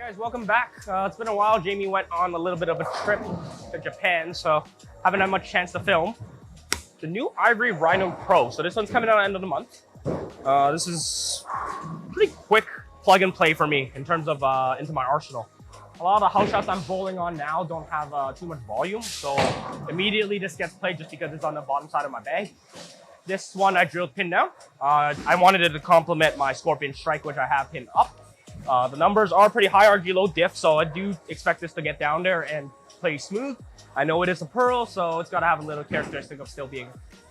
Guys, welcome back. It's been a while. Jamie went on a little bit of a trip to Japan, so haven't had much chance to film. The new Ivory Rhino Pro. So this one's coming out at the end of the month. This is pretty quick plug and play for me in terms of into my arsenal. A lot of the house shots I'm bowling on now don't have too much volume, so immediately this gets played just because it's on the bottom side of my bag. This one I drilled pin down. I wanted it to complement my Scorpion Strike, which I have pinned up. The numbers are pretty high RG low diff, so I do expect this to get down there and play smooth. I know it is a pearl, so it's got to have a little characteristic of still being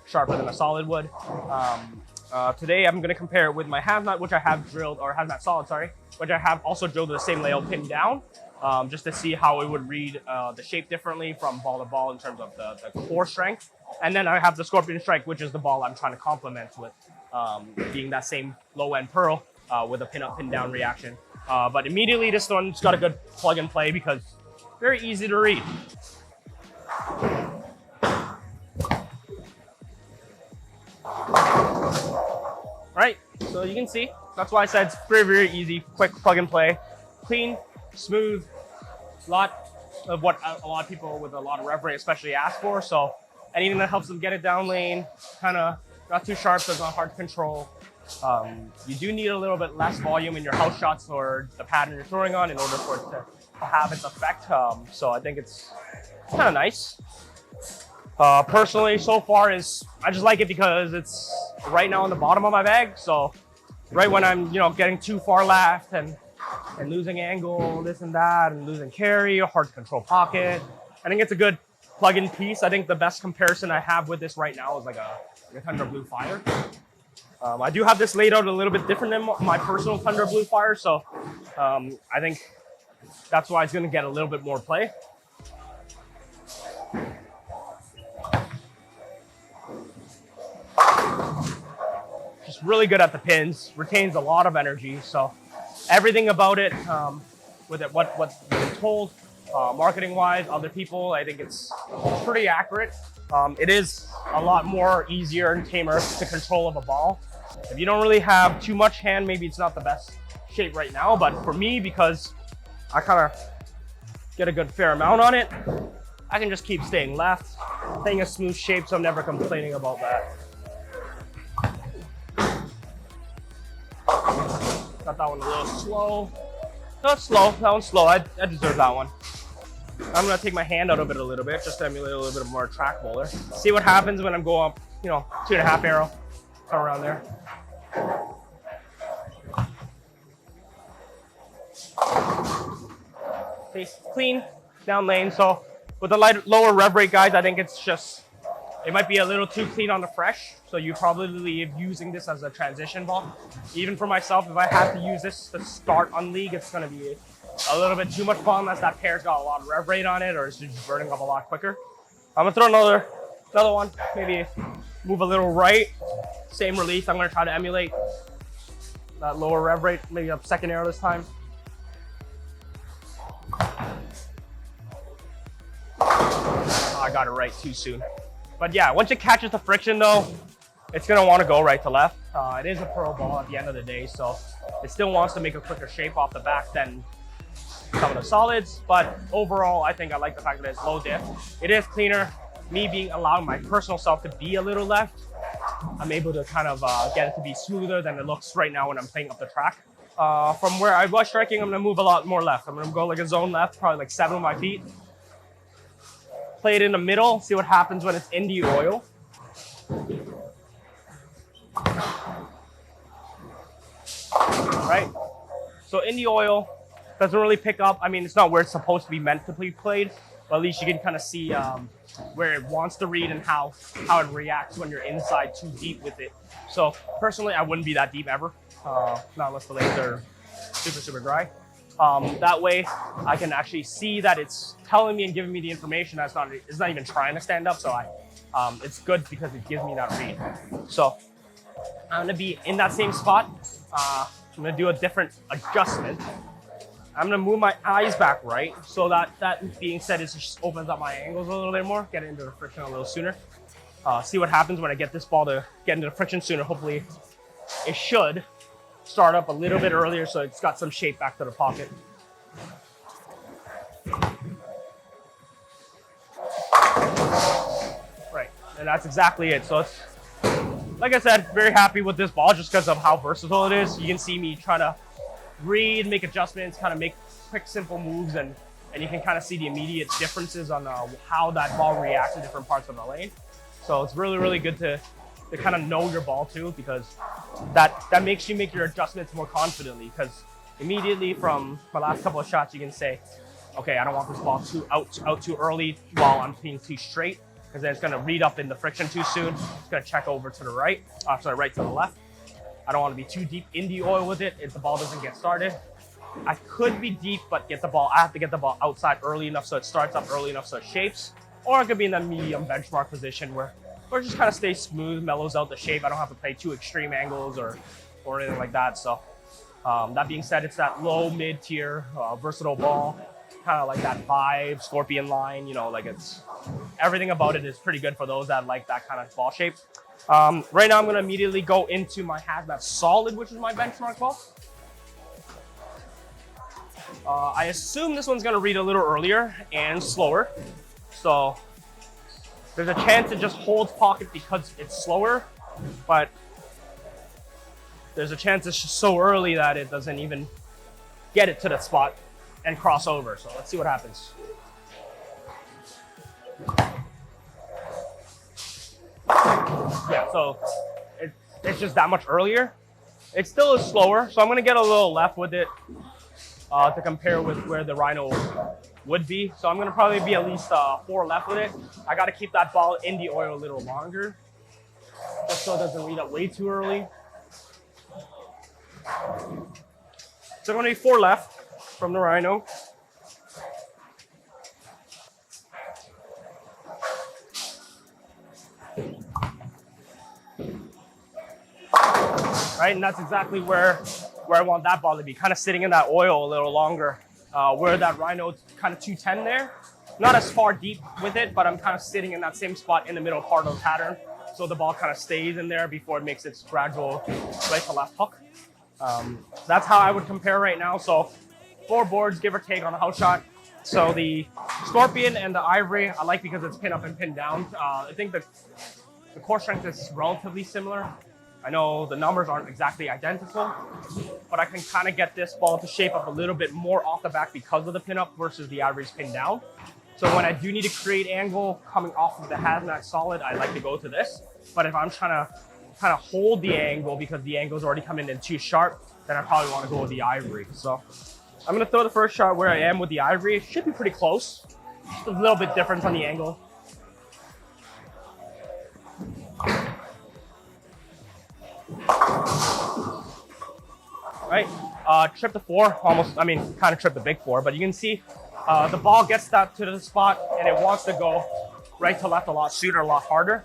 sharper than a solid wood. Today I'm going to compare it with my Hazmat, which I have drilled, or Hazmat Solid, sorry, which I have also drilled with the same layout pinned down, just to see how it would read the shape differently from ball to ball in terms of the core strength. And then I have the Scorpion Strike, which is the ball I'm trying to complement with, being that same low end pearl. With a pin up, pin down reaction. But immediately this one's got a good plug and play because very easy to read. Right, so you can see, that's why I said it's very, very easy, quick plug and play. Clean, smooth, a lot of what a lot of people with a lot of rev rate especially ask for. So anything that helps them get it down lane, kind of not too sharp so it's not hard to control. You do need a little bit less volume in your house shots or the pattern you're throwing on in order for it to have its effect. So I think it's kind of nice. Personally, so far I just like it because it's right now on the bottom of my bag. So right when I'm getting too far left and losing angle, this and that, and losing carry, hard to control pocket, I think it's a good plug-in piece. I think the best comparison I have with this right now is like a Tundra Blue Fire. I do have this laid out a little bit different than my personal Tundra Blue Fire, so I think that's why it's going to get a little bit more play. Just really good at the pins, retains a lot of energy, so everything about it, with it, what's been told, marketing-wise, other people, I think it's pretty accurate. It is a lot more easier and tamer to control of a ball. If you don't really have too much hand, maybe it's not the best shape right now, but for me, because I kind of get a good fair amount on it, I can just keep staying left, staying a smooth shape, so I'm never complaining about that. Got that one a little slow. No, it's slow. That one's slow. I deserve that one. I'm gonna take my hand out of it a little bit, just to emulate a little bit more track bowler. See what happens when I'm going up, 2.5 arrow, come around there. Okay, clean, down lane. So with the lower rev rate, guys, I think it might be a little too clean on the fresh. So you probably leave using this as a transition ball. Even for myself, if I have to use this to start on league, it's gonna be a little bit too much fun unless that pair's got a lot of rev rate on it or it's just burning up a lot quicker. I'm gonna throw another one, maybe move a little right, same release. I'm gonna try to emulate that lower rev rate, maybe up second arrow this time. Oh, I got it right too soon. But yeah, once it catches the friction though, it's gonna wanna go right to left. It is a pearl ball at the end of the day, so it still wants to make a quicker shape off the back than some of the solids, but overall, I think I like the fact that it's low diff. It is cleaner. Me allowing my personal self to be a little left, I'm able to kind of get it to be smoother than it looks right now when I'm playing up the track. From where I was striking, I'm gonna move a lot more left. I'm gonna go like a zone left, probably like 7 of my feet. Play it in the middle, see what happens when it's in the oil. Right, so in the oil, doesn't really pick up. I mean, it's not where it's supposed to be meant to be played, but at least you can kind of see where it wants to read and how it reacts when you're inside too deep with it. So personally, I wouldn't be that deep ever, not unless the lanes are super, super dry. That way, I can actually see that it's telling me and giving me the information that's it's not even trying to stand up. So it's good because it gives me that read. So I'm gonna be in that same spot. I'm gonna do a different adjustment. I'm gonna move my eyes back right, so that being said, it just opens up my angles a little bit more, get into the friction a little sooner. See what happens when I get this ball to get into the friction sooner. Hopefully it should start up a little bit earlier so it's got some shape back to the pocket. Right, and that's exactly it. So it's, like I said, very happy with this ball just because of how versatile it is. You can see me trying to read, make adjustments, kind of make quick, simple moves, and you can kind of see the immediate differences on how that ball reacts to different parts of the lane. So it's really, really good to kind of know your ball too, because that makes you make your adjustments more confidently, because immediately from my last couple of shots, you can say, okay, I don't want this ball out too early while I'm being too straight, because then it's going to read up in the friction too soon. It's going to check over to the right, right to the left. I don't want to be too deep in the oil with it if the ball doesn't get started. I could be deep, but I have to get the ball outside early enough so it starts up early enough so it shapes. Or it could be in the medium benchmark position where it just kind of stays smooth, mellows out the shape. I don't have to play too extreme angles or anything like that. So that being said, it's that low, mid-tier, versatile ball. Kind of like that vibe, scorpion line, you know, like it's, everything about it is pretty good for those that like that kind of ball shape. Right now I'm gonna immediately go into my Hazmat Solid, which is my benchmark ball. I assume this one's gonna read a little earlier and slower. So there's a chance it just holds pocket because it's slower, but there's a chance it's just so early that it doesn't even get it to the spot and cross over. So let's see what happens. Yeah, so it's just that much earlier. It still is slower, so I'm gonna get a little left with it to compare with where the Rhino would be. So I'm gonna probably be at least 4 left with it. I gotta keep that ball in the oil a little longer, just so it doesn't read up way too early. So I'm gonna be 4 left from the Rhino. Right, and that's exactly where I want that ball to be, kind of sitting in that oil a little longer. Where that Rhino kind of 210 there, not as far deep with it, but I'm kind of sitting in that same spot in the middle part of the pattern, so the ball kind of stays in there before it makes its gradual right to left hook. That's how I would compare right now. So 4 boards, give or take, on the house shot. So the Scorpion and the Ivory, I like because it's pin up and pin down. I think the core strength is relatively similar. I know the numbers aren't exactly identical, but I can kind of get this ball to shape up a little bit more off the back because of the pin up versus the Ivory's pin down. So when I do need to create angle coming off of the Hazmat Solid, I like to go to this. But if I'm trying to kind of hold the angle because the angle's already coming in too sharp, then I probably want to go with the Ivory. So I'm going to throw the first shot where I am with the Ivory. It should be pretty close. Just a little bit different on the angle. Right, trip the 4, almost, I mean, kind of trip the big 4, but you can see the ball gets that to the spot and it wants to go right to left a lot sooner, a lot harder.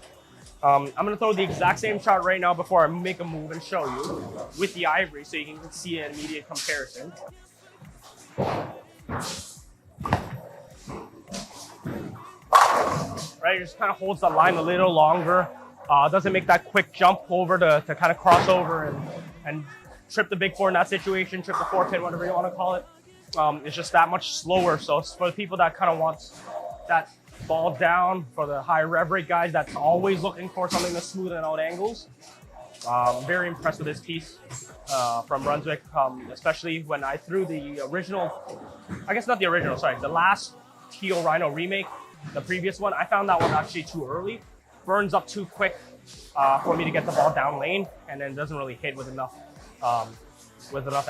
I'm gonna throw the exact same shot right now before I make a move and show you with the Ivory so you can see an immediate comparison. Right, it just kind of holds the line a little longer. Doesn't make that quick jump over to kind of cross over and trip the big 4 in that situation, trip the 4 pin, whatever you want to call it. It's just that much slower. So it's for the people that kind of want that ball down, for the high rev rate guys that's always looking for something to smoothen out angles. Very impressed with this piece from Brunswick, especially when I threw the original, I guess not the original, sorry, the last Teal Rhino remake, the previous one. I found that one actually too early. Burns up too quick for me to get the ball down lane, and then doesn't really hit with enough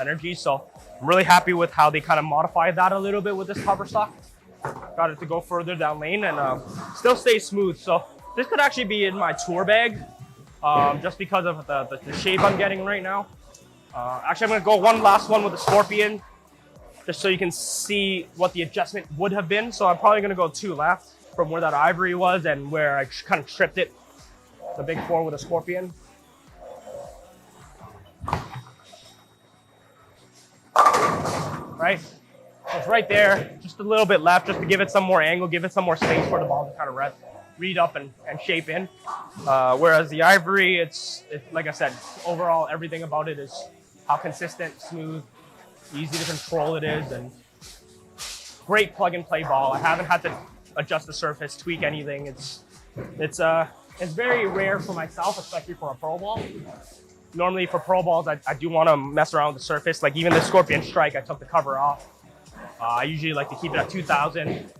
energy. So I'm really happy with how they kind of modified that a little bit with this coverstock. Got it to go further down lane and still stay smooth. So this could actually be in my tour bag just because of the shape I'm getting right now. Actually, I'm gonna go one last one with the Scorpion just so you can see what the adjustment would have been. So I'm probably gonna go 2 left from where that Ivory was and where I kind of tripped it, the big 4 with a Scorpion. Right, so it's right there, just a little bit left, just to give it some more angle, give it some more space for the ball to kind of read up and shape in. Whereas the Ivory, it's like I said, overall everything about it is how consistent, smooth, easy to control it is, and great plug and play ball. I haven't had to adjust the surface, tweak anything. It's very rare for myself, especially for a pro ball. Normally for pro balls, I do want to mess around with the surface. Like even the Scorpion Strike, I took the cover off. I usually like to keep it at 2,000,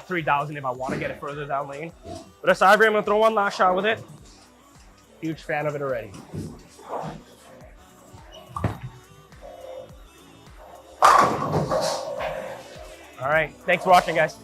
3,000 if I want to get it further down lane. But this Ivory, I'm going to throw one last shot with it. Huge fan of it already. All right, thanks for watching, guys.